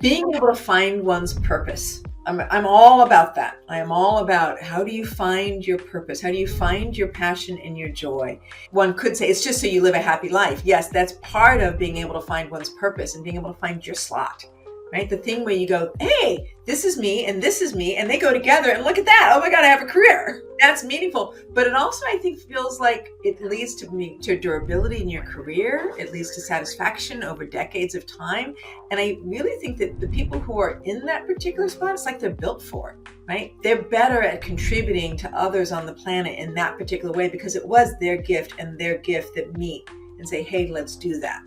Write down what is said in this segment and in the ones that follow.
being able to find one's purpose. I'm all about that. I am all about how do you find your purpose? How do you find your passion and your joy? One could say it's just so you live a happy life. Yes, that's part of being able to find one's purpose and being able to find your slot, right? The thing where you go, hey, this is me and this is me, and they go together and look at that. Oh my God, I have a career. That's meaningful. But it also, I think, feels like it leads to durability in your career. It leads to satisfaction over decades of time. And I really think that the people who are in that particular spot, it's like they're built for it, right? They're better at contributing to others on the planet in that particular way because it was their gift and their gift that meet and say, hey, let's do that.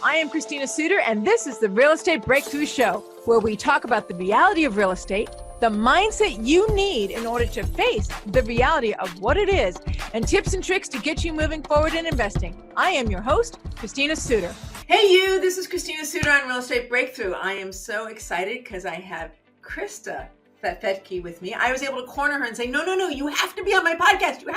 I am Christina Suter, and this is the Real Estate Breakthrough Show, where we talk about the reality of real estate, the mindset you need in order to face the reality of what it is, and tips and tricks to get you moving forward in investing. I am your host, Christina Suter. Hey you, this is Christina Suter on Real Estate Breakthrough. I am so excited because I have Krista Fedke with me. I was able to corner her and say, no, you have to be on my podcast. You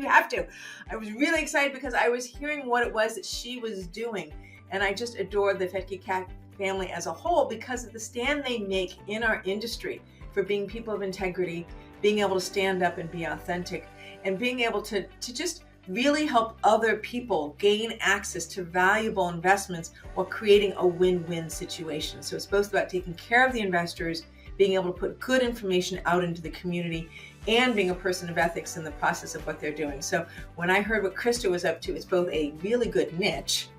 have to. I was really excited because I was hearing what it was that she was doing. And I just adore the Fedke family as a whole because of the stand they make in our industry for being people of integrity, being able to stand up and be authentic, and being able to just really help other people gain access to valuable investments while creating a win-win situation. So it's both about taking care of the investors, being able to put good information out into the community, and being a person of ethics in the process of what they're doing. So when I heard what Krista was up to, it's both a really good niche,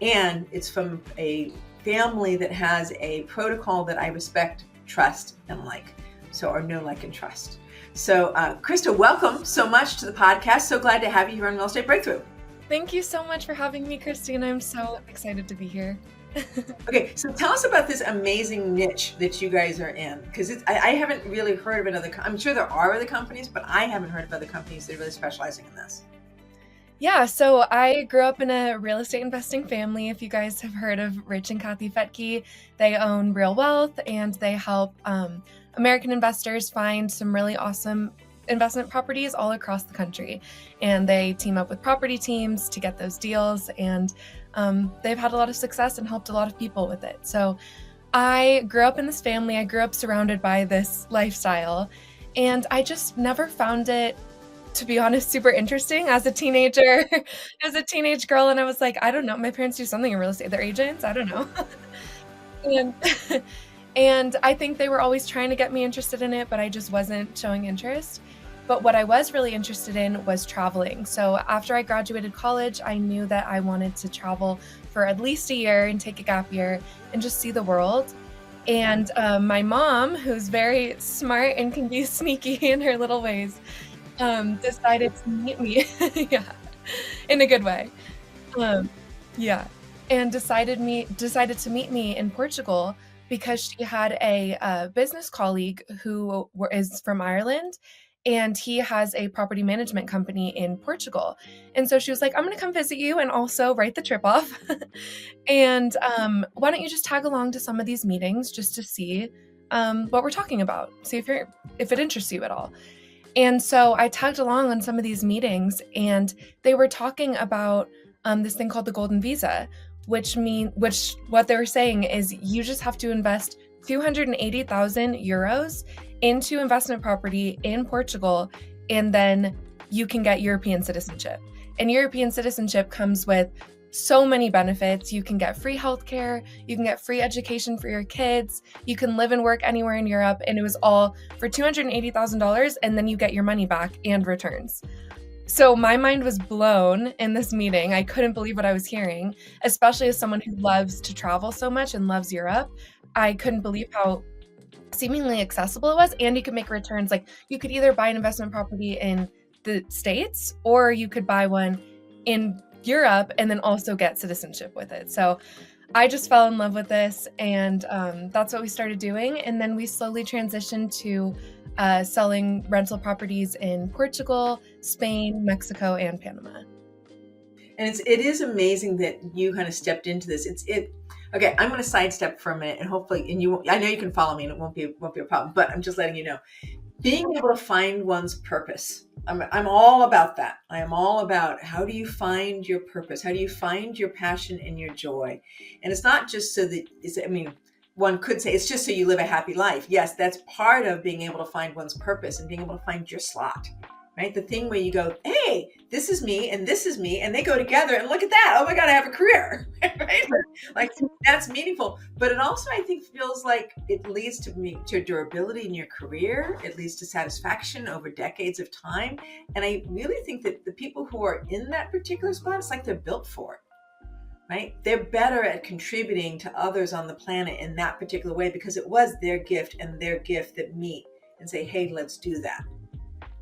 and it's from a family that has a protocol that I respect, trust, and like. So, or know, like, and trust. So, Krista, welcome so much to the podcast. So glad to have you here on Real Estate Breakthrough. Thank you so much for having me, Christina. I'm so excited to be here. Okay, so tell us about this amazing niche that you guys are in, because I haven't really heard of another. I'm sure there are other companies, but I haven't heard of other companies that are really specializing in this. Yeah, so I grew up in a real estate investing family. If you guys have heard of Rich and Kathy Fettke, they own Real Wealth, and they help American investors find some really awesome investment properties all across the country. And they team up with property teams to get those deals, and they've had a lot of success and helped a lot of people with it. So I grew up in this family. I grew up surrounded by this lifestyle, and I just never found it, to be honest, super interesting as a teenager, as a teenage girl. And I was like, I don't know, my parents do something in real estate. They're agents. I don't know. And I think they were always trying to get me interested in it, but I just wasn't showing interest. But what I was really interested in was traveling. So after I graduated college, I knew that I wanted to travel for at least a year and take a gap year and just see the world. And my mom, who's very smart and can be sneaky in her little ways, decided to meet me, yeah, in a good way, yeah, and decided to meet me in Portugal because she had a business colleague who is from Ireland, and he has a property management company in Portugal. And so she was like, I'm going to come visit you and also write the trip off. And why don't you just tag along to some of these meetings just to see what we're talking about, see if it interests you at all. And so I tagged along on some of these meetings, and they were talking about this thing called the Golden Visa, which what they were saying is you just have to invest 280,000 euros into investment property in Portugal, and then you can get European citizenship. And European citizenship comes with so many benefits. You can get free healthcare, you can get free education for your kids, you can live and work anywhere in Europe, and it was all for $280,000, and then you get your money back and returns. So my mind was blown in this meeting. I couldn't believe what I was hearing, especially as someone who loves to travel so much and loves Europe. I couldn't believe how seemingly accessible it was, and you could make returns. Like, you could either buy an investment property in the States, or you could buy one in Europe and then also get citizenship with it. So I just fell in love with this, and that's what we started doing. And then we slowly transitioned to selling rental properties in Portugal, Spain, Mexico, and Panama. And it is amazing that you kind of stepped into this. Okay, I'm going to sidestep for a minute, and hopefully, I know you can follow me, and it won't be a problem. But I'm just letting you know, being able to find one's purpose. I'm all about that. I am all about how do you find your purpose? How do you find your passion and your joy? And it's not just so that one could say it's just so you live a happy life. Yes, that's part of being able to find one's purpose and being able to find your slot, right? The thing where you go, hey, this is me and this is me, and they go together, and look at that. Oh my God, I have a career, right? Like that's meaningful. But it also, I think, feels like it leads to durability in your career. It leads to satisfaction over decades of time. And I really think that the people who are in that particular spot, it's like they're built for it. Right? They're better at contributing to others on the planet in that particular way because it was their gift and their gift that meet and say, hey, let's do that.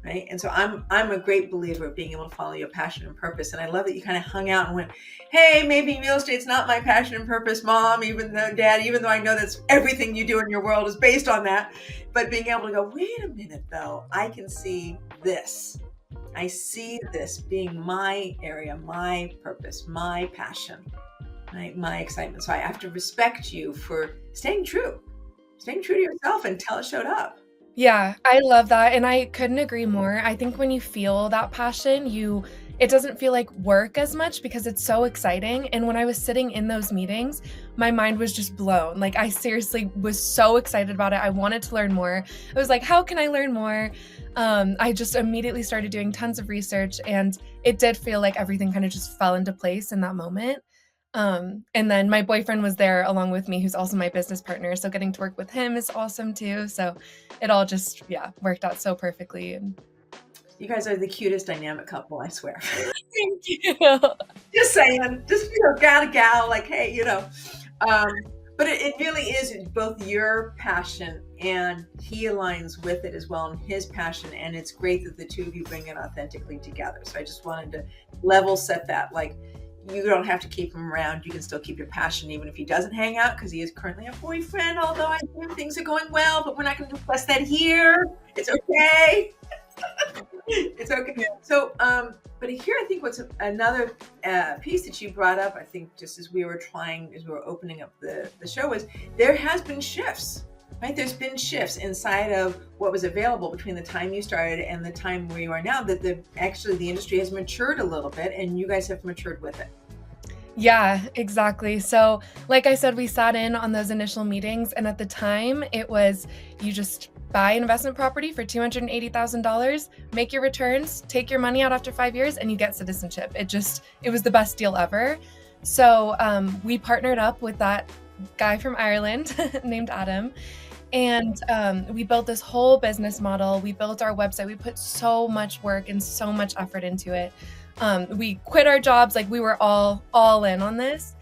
Right? And so I'm a great believer of being able to follow your passion and purpose. And I love that you kind of hung out and went, hey, maybe real estate's not my passion and purpose, Mom, even though I know that's everything you do in your world is based on that. But being able to go, wait a minute, though, I can see this. I see this being my area, my purpose, my passion, my excitement. So I have to respect you for staying true to yourself until it showed up. Yeah, I love that. And I couldn't agree more. I think when you feel that passion, it doesn't feel like work as much because it's so exciting. And when I was sitting in those meetings, my mind was just blown. Like I seriously was so excited about it. I wanted to learn more. I was like, how can I learn more? I just immediately started doing tons of research, and it did feel like everything kind of just fell into place in that moment. And then my boyfriend was there along with me, who's also my business partner. So getting to work with him is awesome too. So it all just, worked out so perfectly. And you guys are the cutest dynamic couple, I swear. thank you. Just saying, just, gal to gal, like, hey, but it really is both your passion and he aligns with it as well, and his passion. And it's great that the two of you bring it authentically together. So I just wanted to level set that, like, you don't have to keep him around. You can still keep your passion even if he doesn't hang out, because he is currently a boyfriend, although I think things are going well, but we're not going to discuss that here. It's okay. It's okay. So, but here I think what's another piece that you brought up, I think just as we were opening up the show, is there has been shifts, right? There's been shifts inside of what was available between the time you started and the time where you are now, that the industry has matured a little bit and you guys have matured with it. Yeah, exactly. So like I said, we sat in on those initial meetings, and at the time it was, you just buy an investment property for $280,000, make your returns, take your money out after 5 years, and you get citizenship. It was the best deal ever. So we partnered up with that guy from Ireland named Adam. And we built this whole business model. We built our website. We put so much work and so much effort into it. We quit our jobs. Like we were all in on this.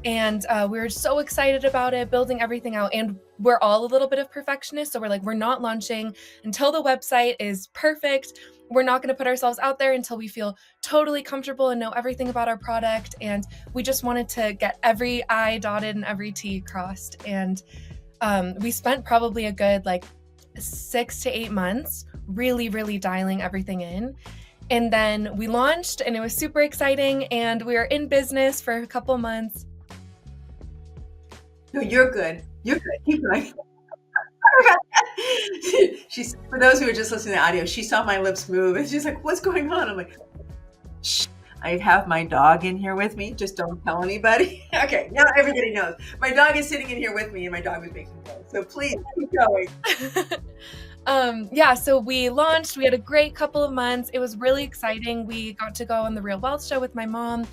And we were so excited about it, building everything out. And we're all a little bit of perfectionists. So we're like, we're not launching until the website is perfect. We're not going to put ourselves out there until we feel totally comfortable and know everything about our product. And we just wanted to get every I dotted and every T crossed. And we spent probably a good 6 to 8 months really, really dialing everything in. And then we launched, and it was super exciting. And we were in business for a couple months. No, you're good. You're good. Keep going. She's, for those who are just listening to the audio, she saw my lips move and she's like, what's going on? I'm like, shh, I have my dog in here with me. Just don't tell anybody. Okay, now everybody knows. My dog is sitting in here with me and my dog was making noise. So please keep going. So we launched. We had a great couple of months. It was really exciting. We got to go on the Real Wealth Show with my mom,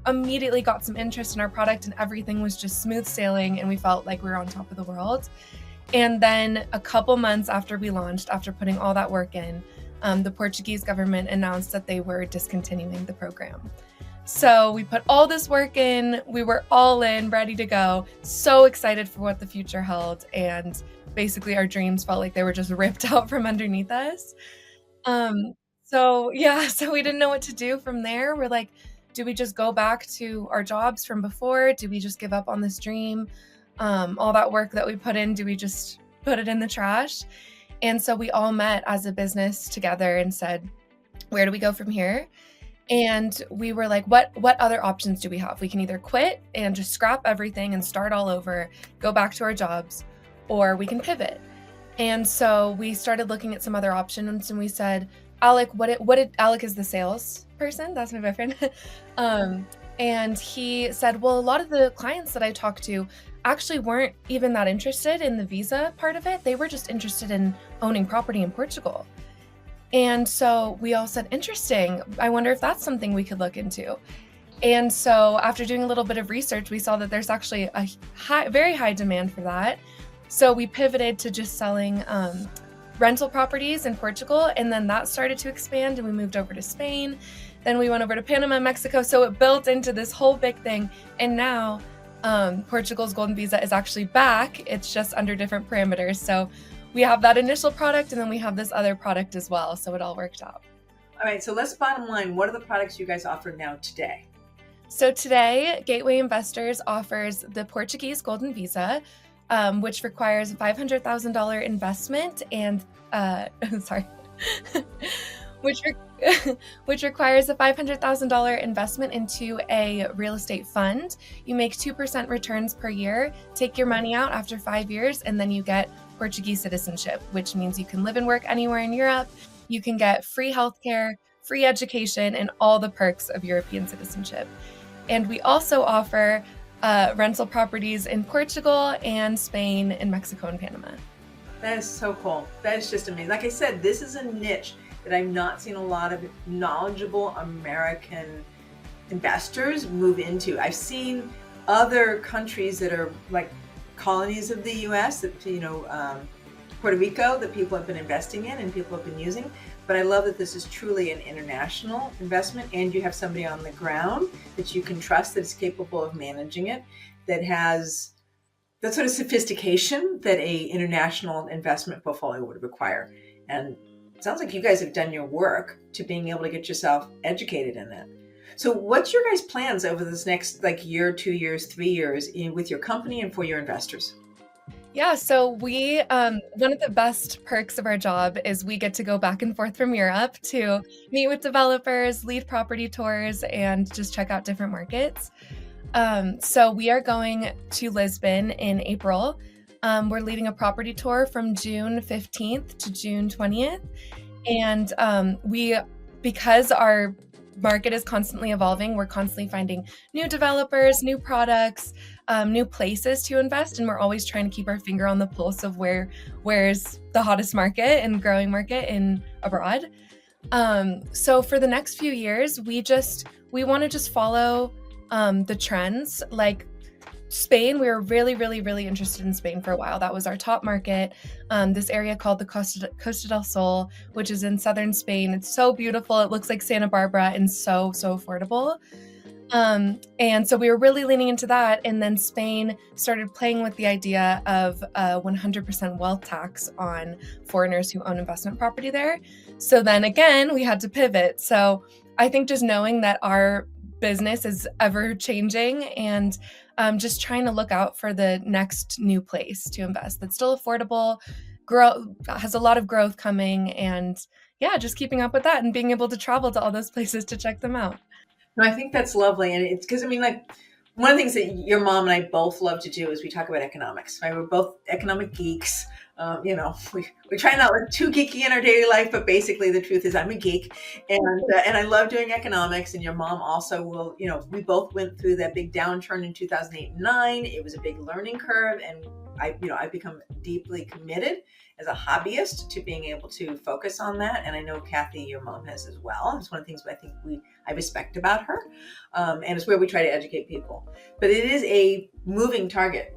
immediately got some interest in our product, and everything was just smooth sailing, and we felt like we were on top of the world. And then a couple months after we launched, after putting all that work in, the Portuguese government announced that they were discontinuing the program. So we put all this work in, we were all in, ready to go, so excited for what the future held. And basically our dreams felt like they were just ripped out from underneath us. So we didn't know what to do from there. We're like, do we just go back to our jobs from before? Do we just give up on this dream? All that work that we put in, do we just put it in the trash? And so we all met as a business together and said, where do we go from here? And we were like, what other options do we have? We can either quit and just scrap everything and start all over, go back to our jobs, or we can pivot. And so we started looking at some other options, and we said, Alec, Alec is the sales person. That's my boyfriend. And he said, well, a lot of the clients that I talk to, actually weren't even that interested in the visa part of it. They were just interested in owning property in Portugal. And so we all said, interesting. I wonder if that's something we could look into. And so after doing a little bit of research, we saw that there's actually a very high demand for that. So we pivoted to just selling rental properties in Portugal, and then that started to expand, and we moved over to Spain. Then we went over to Panama, Mexico. So it built into this whole big thing. And now Portugal's Golden Visa is actually back. It's just under different parameters. So we have that initial product, and then we have this other product as well. So it all worked out. All right, so let's bottom line. What are the products you guys offer now today? So today, Gateway Investors offers the Portuguese Golden Visa, which requires a $500,000 investment and, which requires a $500,000 investment into a real estate fund. You make 2% returns per year, take your money out after 5 years, and then you get Portuguese citizenship, which means you can live and work anywhere in Europe. You can get free healthcare, free education, and all the perks of European citizenship. And we also offer rental properties in Portugal and Spain and Mexico and Panama. That is so cool. That is just amazing. Like I said, this is a niche that I've not seen a lot of knowledgeable American investors move into. I've seen other countries that are like colonies of the US, that, Puerto Rico, that people have been investing in and people have been using. But I love that this is truly an international investment, and you have somebody on the ground that you can trust, that's capable of managing it, that has that sort of sophistication that a international investment portfolio would require. And it sounds like you guys have done your work to being able to get yourself educated in that. So what's your guys' plans over this next year, 2 years, 3 years with your company and for your investors? Yeah, so we, one of the best perks of our job is we get to go back and forth from Europe to meet with developers, lead property tours, and just check out different markets. So we are going to Lisbon in April. We're leading a property tour from June 15th to June 20th. And because our market is constantly evolving, we're constantly finding new developers, new products, new places to invest, and we're always trying to keep our finger on the pulse of where's the hottest market and growing market in abroad. So for the next few years, we want to just follow the trends. Like Spain, we were really, really, really interested in Spain for a while. That was our top market. This area called the Costa del Sol, which is in southern Spain. It's so beautiful. It looks like Santa Barbara and so affordable. And so we were really leaning into that. And then Spain started playing with the idea of a 100% wealth tax on foreigners who own investment property there. So then again, we had to pivot. So I think just knowing that our business is ever changing and just trying to look out for the next new place to invest that's still affordable, has a lot of growth coming, and just keeping up with that and being able to travel to all those places to check them out. No, I think that's lovely. And it's because, one of the things that your mom and I both love to do is we talk about economics, right? We're both economic geeks. We try not to look too geeky in our daily life, but basically the truth is I'm a geek, and I love doing economics. And your mom also will, we both went through that big downturn in 2008 and 9. It was a big learning curve, and I've become deeply committed as a hobbyist to being able to focus on that. And I know Kathy, your mom, has as well. It's one of the things I think I respect about her, and it's where we try to educate people. But it is a moving target.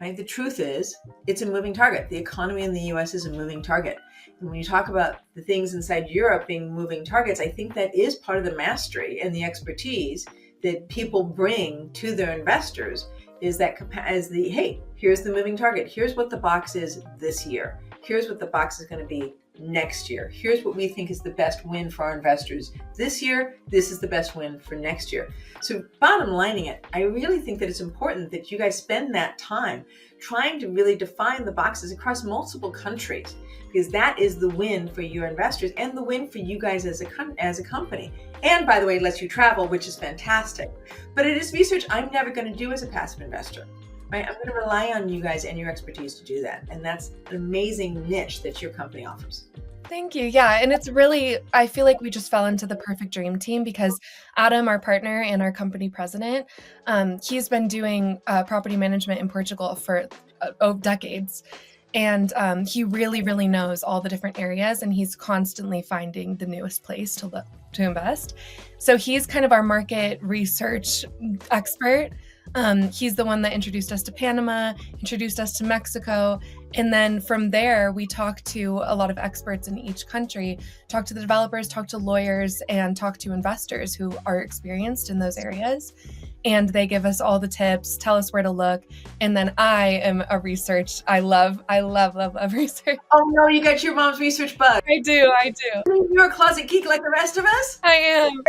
Right? The truth is, it's a moving target. The economy in the US is a moving target. And when you talk about the things inside Europe being moving targets, I think that is part of the mastery and the expertise that people bring to their investors, is that hey, here's the moving target. Here's what the box is this year. Here's what the box is going to be next year. Here's what we think is the best win for our investors this year. This is the best win for next year. So bottom lining it, I really think that it's important that you guys spend that time trying to really define the boxes across multiple countries, because that is the win for your investors and the win for you guys as a company. And by the way, it lets you travel, which is fantastic. But it is research I'm never going to do as a passive investor. Right? I'm going to rely on you guys and your expertise to do that. And that's an amazing niche that your company offers. Thank you. Yeah. And it's really, I feel like we just fell into the perfect dream team because Adam, our partner and our company president, he's been doing property management in Portugal for decades. And he really, really knows all the different areas, and he's constantly finding the newest place to invest. So he's kind of our market research expert. He's the one that introduced us to Panama, introduced us to Mexico. And then from there, we talked to a lot of experts in each country, talked to the developers, talked to lawyers, and talked to investors who are experienced in those areas. And they give us all the tips, tell us where to look. And then I am a research. I love research. Oh no, you got your mom's research bug. I do. You're a closet geek like the rest of us? I am.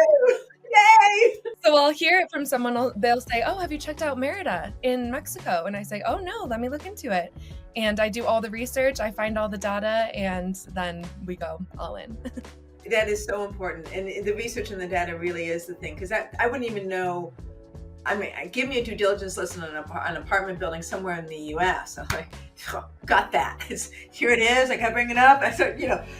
Yay! So I'll hear it from someone, they'll say, oh, have you checked out Mérida in Mexico? And I say, oh no, let me look into it. And I do all the research, I find all the data, and then we go all in. That is so important. And the research and the data really is the thing, because I wouldn't even know. I mean, give me a due diligence list on an apartment building somewhere in the U.S. I'm like, oh, got that. Here it is. I got to bring it up. I thought,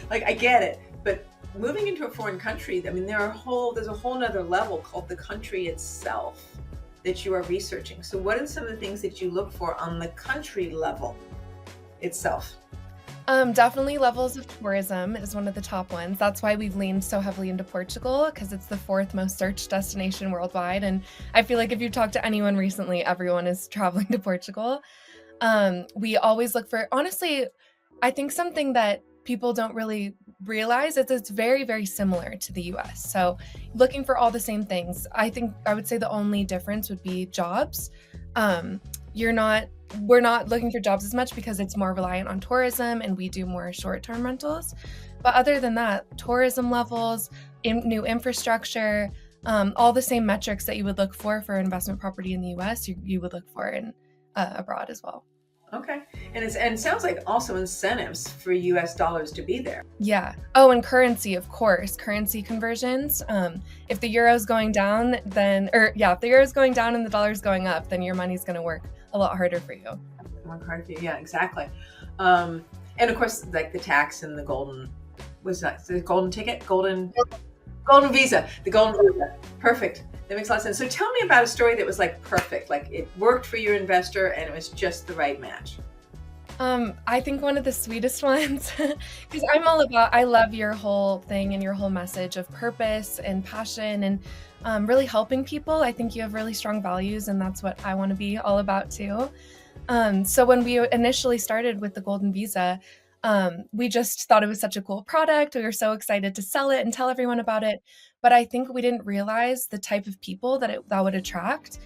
like I get it. But moving into a foreign country, I mean, there's a whole nother level called the country itself that you are researching. So what are some of the things that you look for on the country level itself? Definitely levels of tourism is one of the top ones. That's why we've leaned so heavily into Portugal, because it's the 4th most searched destination worldwide. And I feel like if you talk to anyone recently, everyone is traveling to Portugal. We always look for, honestly, I think something that people don't really realize is it's very, very similar to the US. So looking for all the same things. I would say the only difference would be jobs. We're not looking for jobs as much because it's more reliant on tourism and we do more short-term rentals. But other than that, tourism levels, new infrastructure, all the same metrics that you would look for investment property in the US, you would look for in abroad as well. Okay. And it sounds like also incentives for US dollars to be there. Yeah. Oh, and currency, of course, currency conversions. If the euro's going down, if the euro's going down and the dollar's going up, then your money's going to work a lot harder for you. Work hard for you. Yeah, exactly. And of course, like the tax and the golden ticket, golden visa, the golden visa. Perfect. That makes a lot of sense. So tell me about a story that was like perfect, like it worked for your investor and it was just the right match. I think one of the sweetest ones, because I love your whole thing and your whole message of purpose and passion and really helping people. I think you have really strong values and that's what I want to be all about too. So when we initially started with the Golden Visa, we just thought it was such a cool product. We were so excited to sell it and tell everyone about it. But I think we didn't realize the type of people that would attract.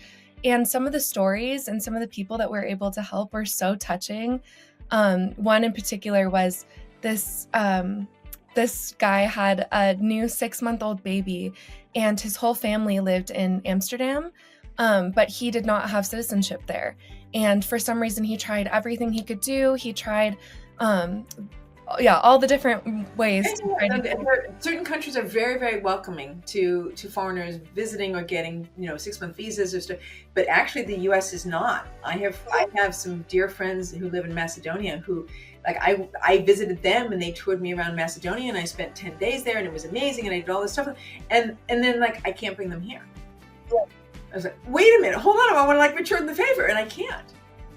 And some of the stories and some of the people that we're able to help were so touching. One in particular was this guy had a new 6-month-old baby and his whole family lived in Amsterdam, but he did not have citizenship there. And for some reason, he tried everything he could do. He tried all the different ways. Certain countries are very, very welcoming to foreigners visiting or getting 6-month visas or stuff. But actually, the U.S. is not. I have some dear friends who live in Macedonia who, like, I visited them and they toured me around Macedonia and I spent 10 days there and it was amazing and I did all this stuff and then like I can't bring them here. I was like, wait a minute, hold on, I want to like return the favor and I can't.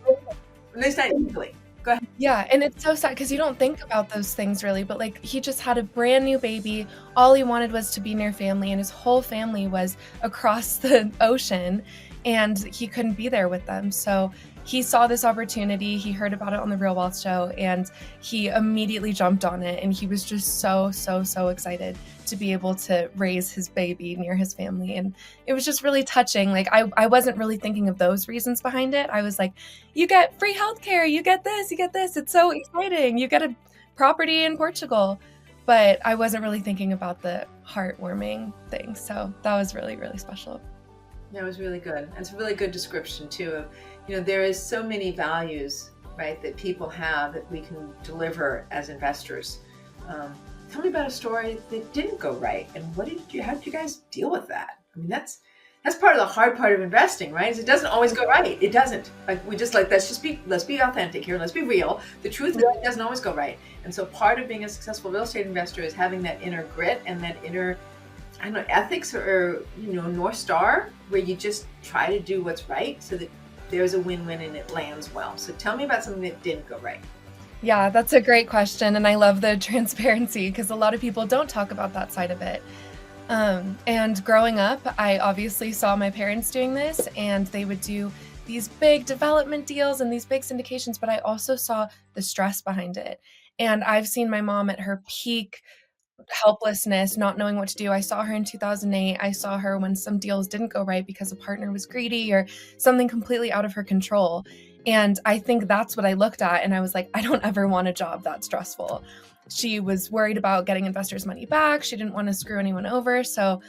At least not easily. Go ahead. Yeah, and it's so sad because you don't think about those things really, but like he just had a brand new baby. All he wanted was to be near family and his whole family was across the ocean and he couldn't be there with them. So he saw this opportunity, he heard about it on the Real Wealth Show and he immediately jumped on it and he was just so excited to be able to raise his baby near his family. And it was just really touching. Like I wasn't really thinking of those reasons behind it. I was like, you get free healthcare, you get this. It's so exciting. You get a property in Portugal. But I wasn't really thinking about the heartwarming thing. So that was really, really special. That was really good. It's a really good description too of, there is so many values, right, that people have that we can deliver as investors. Tell me about a story that didn't go right and how did you guys deal with that? I mean, that's That's part of the hard part of investing, right? Is it doesn't always go right. It doesn't. Like we just like let's be authentic here. Let's be real. The truth is it doesn't always go right. And so part of being a successful real estate investor is having that inner grit and that inner, I don't know, ethics or North Star, where you just try to do what's right so that there's a win-win and it lands well. So tell me about something that didn't go right. Yeah, that's a great question. And I love the transparency because a lot of people don't talk about that side of it. And growing up, I obviously saw my parents doing this, and they would do these big development deals and these big syndications, but I also saw the stress behind it. And I've seen my mom at her peak helplessness, not knowing what to do. I saw her in 2008. I saw her when some deals didn't go right because a partner was greedy or something completely out of her control. And I think that's what I looked at. And I was like, I don't ever want a job that's stressful. She was worried about getting investors' money back. She didn't want to screw anyone over. So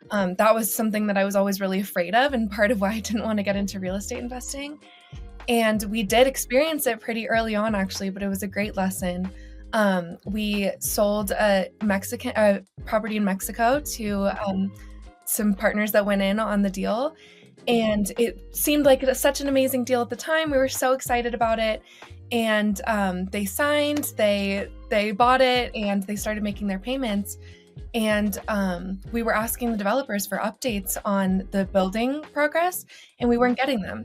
that was something that I was always really afraid of, and part of why I didn't want to get into real estate investing. And we did experience it pretty early on, actually, but it was a great lesson. We sold a property in Mexico to some partners that went in on the deal. And it seemed like such an amazing deal at the time. We were so excited about it. And they signed, they bought it, and they started making their payments. And we were asking the developers for updates on the building progress, and we weren't getting them.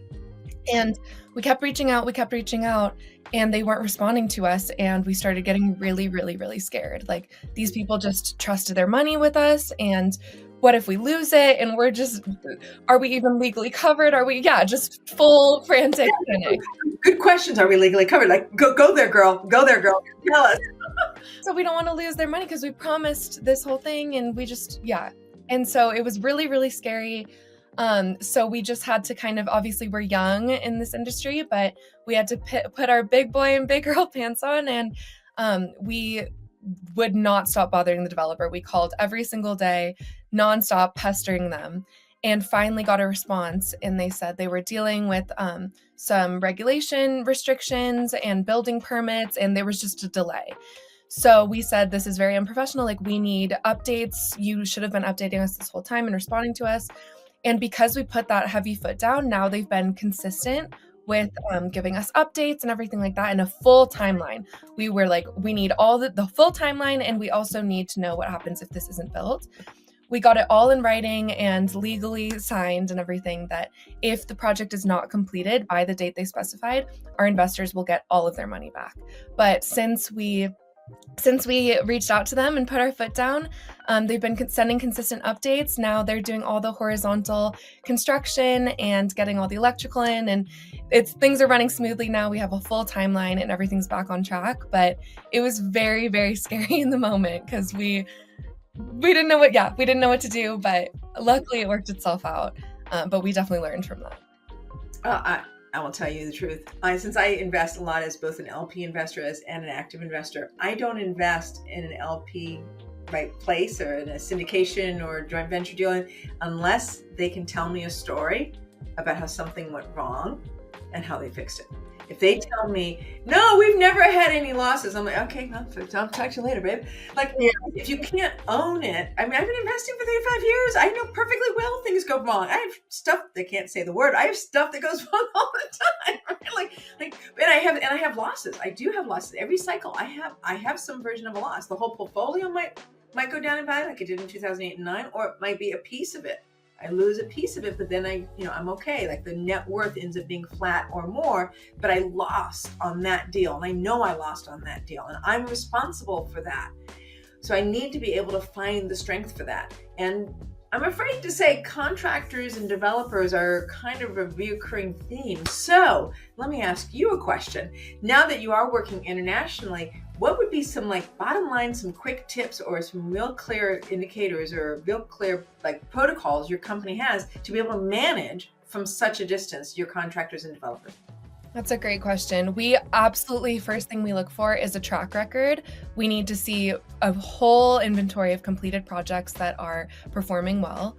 And we kept reaching out, and they weren't responding to us. And we started getting really, really, really scared. Like, these people just trusted their money with us, and what if we lose it? And are we even legally covered? Just full frantic panic. Good questions. Are we legally covered? Like, go there, girl. Go there, girl. Tell us. So we don't want to lose their money because we promised this whole thing, and and so it was really, really scary. So we just had to kind of, obviously we're young in this industry, but we had to put our big boy and big girl pants on, and we would not stop bothering the developer. We called every single day, nonstop, pestering them, and finally got a response. And they said they were dealing with some regulation restrictions and building permits, and there was just a delay. So we said, this is very unprofessional. Like, we need updates. You should have been updating us this whole time and responding to us. And because we put that heavy foot down, now they've been consistent with giving us updates and everything like that, and a full timeline. We were like, we need all the full timeline, and we also need to know what happens if this isn't built. We got it all in writing and legally signed and everything, that if the project is not completed by the date they specified, our investors will get all of their money back. But since we reached out to them and put our foot down, they've been sending consistent updates. Now they're doing all the horizontal construction and getting all the electrical in, and things are running smoothly now. We have a full timeline and everything's back on track. But it was very, very scary in the moment because we didn't know what to do. But luckily it worked itself out. But we definitely learned from that. I will tell you the truth. Since I invest a lot as both an LP investor and an active investor, I don't invest in an LP place or in a syndication or joint venture deal unless they can tell me a story about how something went wrong and how they fixed it. If they tell me, no, we've never had any losses, I'm like, okay, I'll talk to you later, babe. Like, if you can't own it, I mean, I've been investing for 35 years. I know perfectly well things go wrong. I have stuff, they can't say the word. I have stuff that goes wrong all the time, right? And I have losses. I do have losses. Every cycle I have some version of a loss. The whole portfolio might go down in value like it did in 2008 and 2009, or it might be a piece of it. I lose a piece of it, but then I'm okay. Like, the net worth ends up being flat or more, but I lost on that deal. And I know I lost on that deal, and I'm responsible for that. So I need to be able to find the strength for that. And I'm afraid to say contractors and developers are kind of a recurring theme. So let me ask you a question. Now that you are working internationally, what would be some bottom line, some quick tips or some real clear indicators or real clear protocols your company has to be able to manage from such a distance your contractors and developers? That's a great question. We absolutely, first thing we look for is a track record. We need to see a whole inventory of completed projects that are performing well.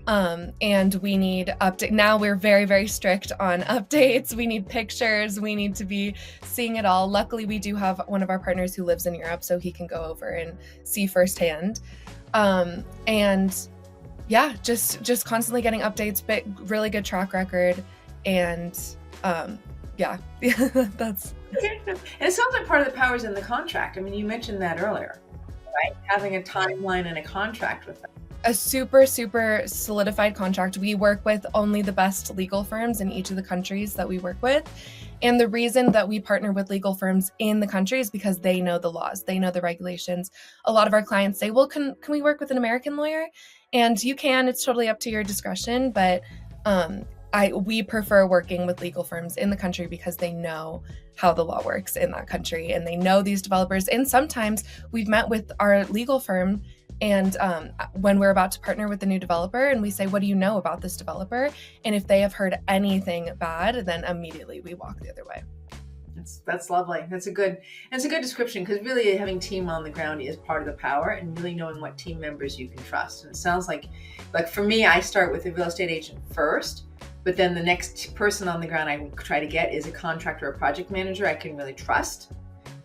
And we need update. Now we're very, very strict on updates. We need pictures. We need to be seeing it all. Luckily, we do have one of our partners who lives in Europe, so he can go over and see firsthand. And yeah, just constantly getting updates, but really good track record. And yeah, that's. And it sounds like part of the power is in the contract. I mean, you mentioned that earlier, right? Having a timeline and a contract with them. A super, super solidified contract. We work with only the best legal firms in each of the countries that we work with. And the reason that we partner with legal firms in the country is because they know the laws, they know the regulations. A lot of our clients say, well, can we work with an American lawyer? And you can, it's totally up to your discretion. But we prefer working with legal firms in the country because they know how the law works in that country and they know these developers. And sometimes we've met with our legal firm and when we're about to partner with the new developer and we say, what do you know about this developer? And if they have heard anything bad, then immediately we walk the other way. That's lovely. That's a good description, because really having team on the ground is part of the power, and really knowing what team members you can trust. And it sounds like for me, I start with a real estate agent first, but then the next person on the ground I try to get is a contractor or a project manager I can really trust,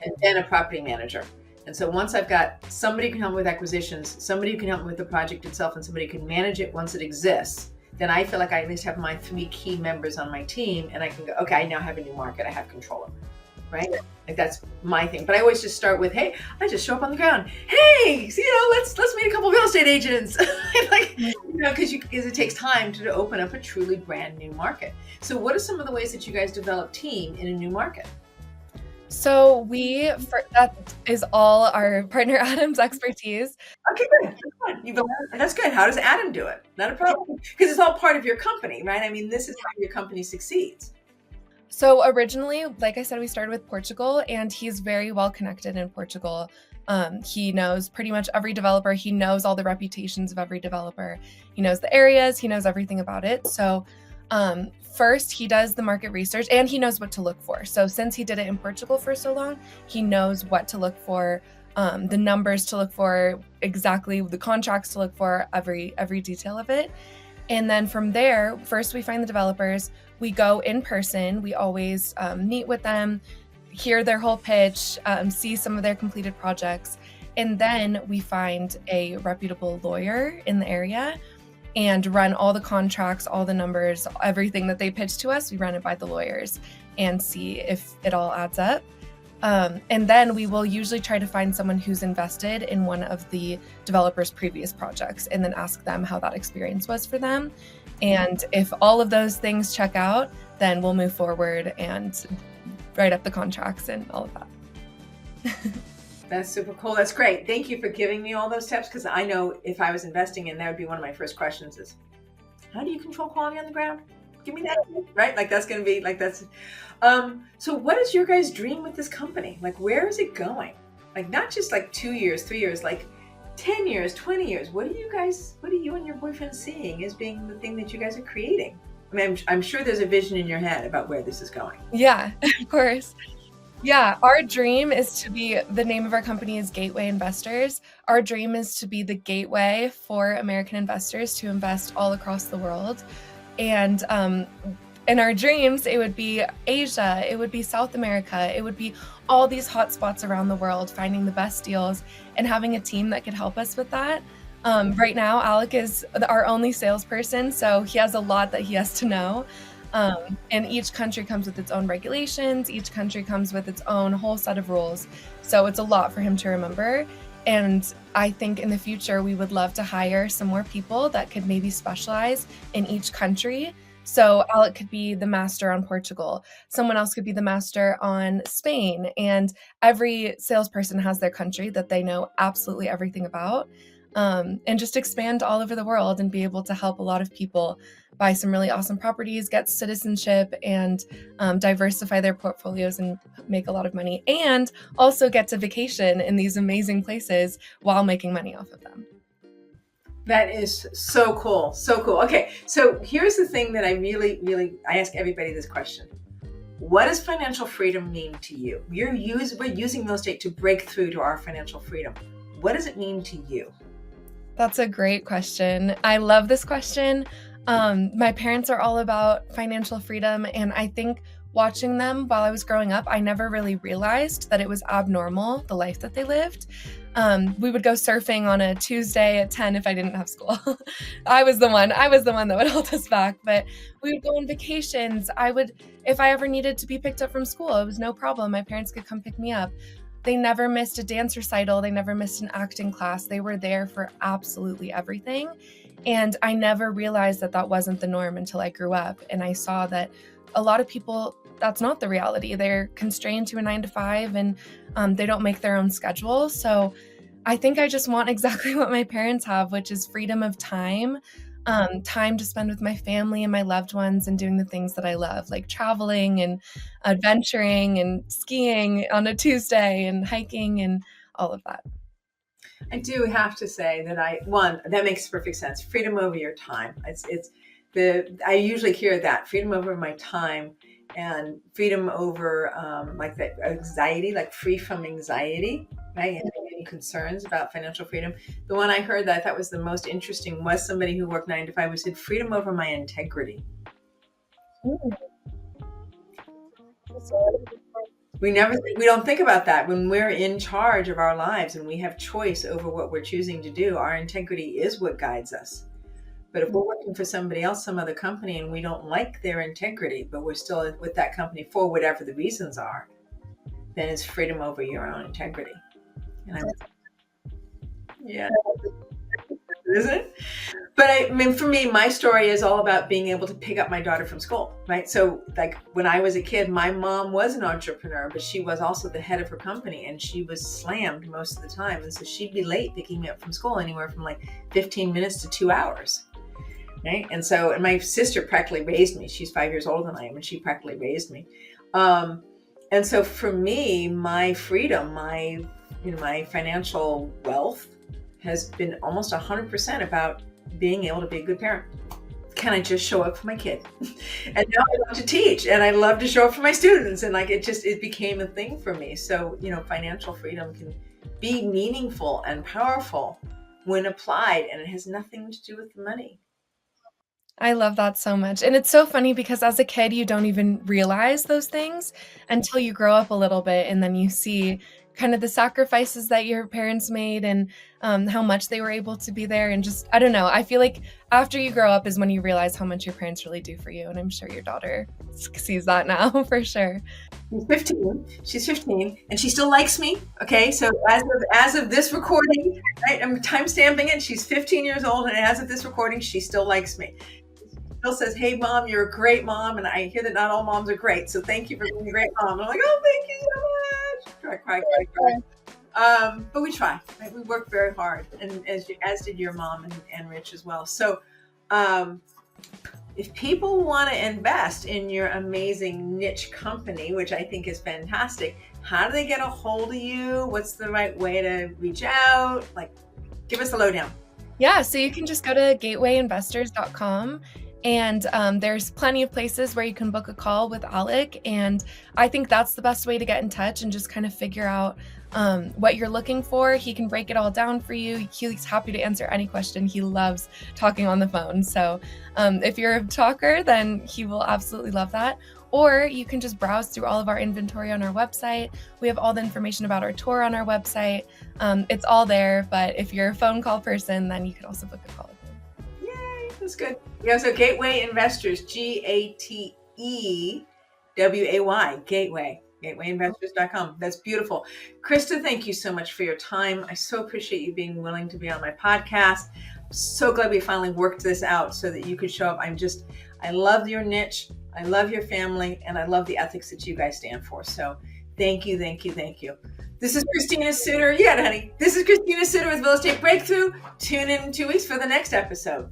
and then a property manager. And so once I've got somebody who can help me with acquisitions, somebody who can help me with the project itself, and somebody who can manage it once it exists, then I feel like I at least have my 3 key members on my team, and I can go, okay, I now have a new market I have control of, right? Like that's my thing. But I always just start with, hey, I just show up on the ground. Hey, let's meet a couple of real estate agents, because it takes time to open up a truly brand new market. So what are some of the ways that you guys develop team in a new market? So that is all our partner Adam's expertise. Okay, good. That's good. How does Adam do it? Not a problem. Because it's all part of your company, right? I mean, this is how your company succeeds. So originally, like I said, we started with Portugal, and he's very well connected in Portugal. He knows pretty much every developer. He knows all the reputations of every developer. He knows the areas. He knows everything about it. So first, he does the market research, and he knows what to look for. So since he did it in Portugal for so long, he knows what to look for, the numbers to look for, exactly the contracts to look for, every detail of it. And then from there, first we find the developers, we go in person, we always meet with them, hear their whole pitch, see some of their completed projects. And then we find a reputable lawyer in the area and run all the contracts, all the numbers, everything that they pitch to us, we run it by the lawyers and see if it all adds up. And then we will usually try to find someone who's invested in one of the developer's previous projects and then ask them how that experience was for them. And if all of those things check out, then we'll move forward and write up the contracts and all of that. That's super cool. That's great. Thank you for giving me all those tips, because I know if I was investing in, that would be one of my first questions is, how do you control quality on the ground? Give me that, right? Like that's going to be like that's. So what is your guys' dream with this company? Like, where is it going? Like, not just like 2 years, 3 years, like 10 years, 20 years. What are you and your boyfriend seeing as being the thing that you guys are creating? I mean, I'm sure there's a vision in your head about where this is going. Yeah, of course. Yeah, our dream is to be, the name of our company is Gateway Investors. Our dream is to be the gateway for American investors to invest all across the world. And in our dreams, it would be Asia, it would be South America, it would be all these hot spots around the world, finding the best deals and having a team that could help us with that. Right now, Alec is our only salesperson, so he has a lot that he has to know. And each country comes with its own regulations. Each country comes with its own whole set of rules. So it's a lot for him to remember. And I think in the future, we would love to hire some more people that could maybe specialize in each country. So Alec could be the master on Portugal. Someone else could be the master on Spain. And every salesperson has their country that they know absolutely everything about. And just expand all over the world and be able to help a lot of people buy some really awesome properties, get citizenship, and diversify their portfolios and make a lot of money, and also get to vacation in these amazing places while making money off of them. That is so cool. So cool. Okay, so here's the thing that I really ask everybody this question. What does financial freedom mean to you? We're using real estate to break through to our financial freedom. What does it mean to you? That's a great question. I love this question. My parents are all about financial freedom, and I think watching them while I was growing up, I never really realized that it was abnormal, the life that they lived. We would go surfing on a Tuesday at 10 if I didn't have school. I was the one that would hold us back. But we would go on vacations. If I ever needed to be picked up from school, it was no problem. My parents could come pick me up. They never missed a dance recital. They never missed an acting class. They were there for absolutely everything. And I never realized that that wasn't the norm until I grew up. And I saw that a lot of people, that's not the reality. They're constrained to a 9 to 5 and they don't make their own schedule. So I think I just want exactly what my parents have, which is freedom of time, time to spend with my family and my loved ones and doing the things that I love, like traveling and adventuring and skiing on a Tuesday and hiking and all of that. I do have to say that that makes perfect sense. Freedom over your time. I usually hear that freedom over my time and freedom over like that anxiety, like free from anxiety, right? And any concerns about financial freedom. The one I heard that I thought was the most interesting was somebody who worked 9 to 5 who said freedom over my integrity. We don't think about that. When we're in charge of our lives and we have choice over what we're choosing to do, our integrity is what guides us. But if we're working for somebody else, some other company, and we don't like their integrity, but we're still with that company for whatever the reasons are, then it's freedom over your own integrity. Yeah, isn't it? But I mean, for me, my story is all about being able to pick up my daughter from school, right? So like when I was a kid, my mom was an entrepreneur, but she was also the head of her company and she was slammed most of the time. And so she'd be late picking me up from school, anywhere from like 15 minutes to 2 hours. Right. And my sister practically raised me. She's 5 years older than I am, and she practically raised me. And so for me, my freedom, my financial wealth has been almost 100% about being able to be a good parent. Can I just show up for my kid? And now I love to teach and I love to show up for my students. And like, it became a thing for me. So, financial freedom can be meaningful and powerful when applied, and it has nothing to do with the money. I love that so much. And it's so funny because as a kid, you don't even realize those things until you grow up a little bit. And then you see kind of the sacrifices that your parents made and how much they were able to be there. And just, I don't know, I feel like after you grow up is when you realize how much your parents really do for you. And I'm sure your daughter sees that now for sure. She's 15 and she still likes me. Okay. So as of this recording, right, I'm timestamping it. She's 15 years old. And as of this recording, she still likes me. Still says, "Hey mom, you're a great mom." And I hear that not all moms are great. So thank you for being a great mom. And I'm like, "Oh, thank you so much." Cry. But we try, right? We work very hard. And as did your mom and Rich as well. So if people want to invest in your amazing niche company, which I think is fantastic, how do they get a hold of you? What's the right way to reach out? Like, give us a lowdown. Yeah, so you can just go to gatewayinvestors.com. And there's plenty of places where you can book a call with Alec. And I think that's the best way to get in touch and just kind of figure out what you're looking for. He can break it all down for you. He's happy to answer any question. He loves talking on the phone. So if you're a talker, then he will absolutely love that. Or you can just browse through all of our inventory on our website. We have all the information about our tour on our website. It's all there. But if you're a phone call person, then you could also book a call. That's good. Yeah, so Gateway Investors, GATEWAY, gatewayinvestors.com. That's beautiful. Krista, thank you so much for your time. I so appreciate you being willing to be on my podcast. I'm so glad we finally worked this out so that you could show up. I love your niche. I love your family, and I love the ethics that you guys stand for. So thank you, thank you, thank you. This is Christina Suter. Yeah, honey. This is Christina Suter with Real Estate Breakthrough. Tune in 2 weeks for the next episode.